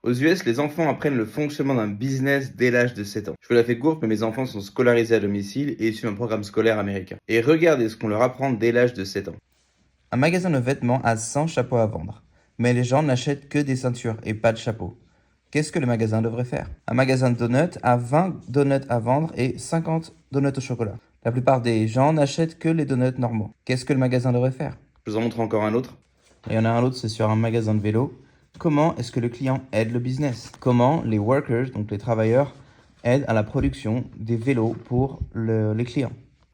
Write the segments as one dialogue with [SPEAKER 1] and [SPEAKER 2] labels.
[SPEAKER 1] Aux US, les enfants apprennent le fonctionnement d'un business dès l'âge de 7 ans. Je vous la fais courte, mais mes enfants sont scolarisés à domicile et suivent un programme scolaire américain. Et regardez ce qu'on leur apprend dès l'âge de 7 ans.
[SPEAKER 2] Un magasin de vêtements a 100 chapeaux à vendre, mais les gens n'achètent que des ceintures et pas de chapeaux. Qu'est-ce que le magasin devrait faire? Un magasin de donuts a 20 donuts à vendre et 50 donuts au chocolat. La plupart des gens n'achètent que les donuts normaux. Qu'est-ce que le magasin devrait faire?
[SPEAKER 1] Je vous en montre encore un autre.
[SPEAKER 2] Il y en a un autre, c'est sur un magasin de vélo. Comment est-ce que le client aide le business? Comment les workers, donc les travailleurs, aident à la production des vélos pour les clients?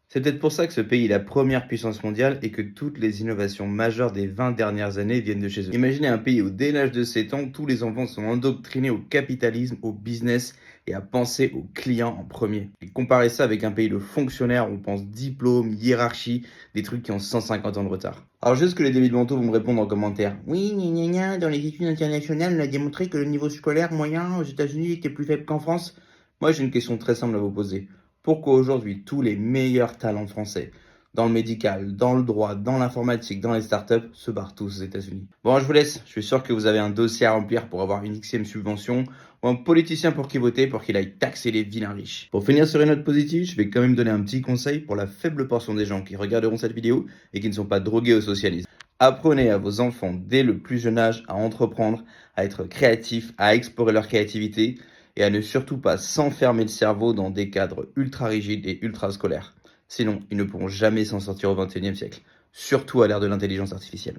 [SPEAKER 1] C'est peut-être pour ça que ce pays est la première puissance mondiale et que toutes les innovations majeures des 20 dernières années viennent de chez eux. Imaginez un pays où dès l'âge de 7 ans, tous les enfants sont endoctrinés au capitalisme, au business et à penser aux clients en premier. Et comparez ça avec un pays de fonctionnaires où on pense diplôme, hiérarchie, des trucs qui ont 150 ans de retard. Alors juste que les débiles mentaux vont me répondre en commentaire. Oui, gna gna gna, dans les études internationales, on a démontré que le niveau scolaire moyen aux États-Unis était plus faible qu'en France. Moi, j'ai une question très simple à vous poser. Pourquoi aujourd'hui tous les meilleurs talents français, dans le médical, dans le droit, dans l'informatique, dans les startups, se barrent tous aux États-Unis? Bon, je vous laisse. Je suis sûr que vous avez un dossier à remplir pour avoir une Xème subvention ou un politicien pour qui voter pour qu'il aille taxer les vilains riches. Pour finir sur une note positive, je vais quand même donner un petit conseil pour la faible portion des gens qui regarderont cette vidéo et qui ne sont pas drogués au socialisme. Apprenez à vos enfants dès le plus jeune âge à entreprendre, à être créatifs, à explorer leur créativité et à ne surtout pas s'enfermer le cerveau dans des cadres ultra rigides et ultra scolaires. Sinon, ils ne pourront jamais s'en sortir au XXIe siècle, surtout à l'ère de l'intelligence artificielle.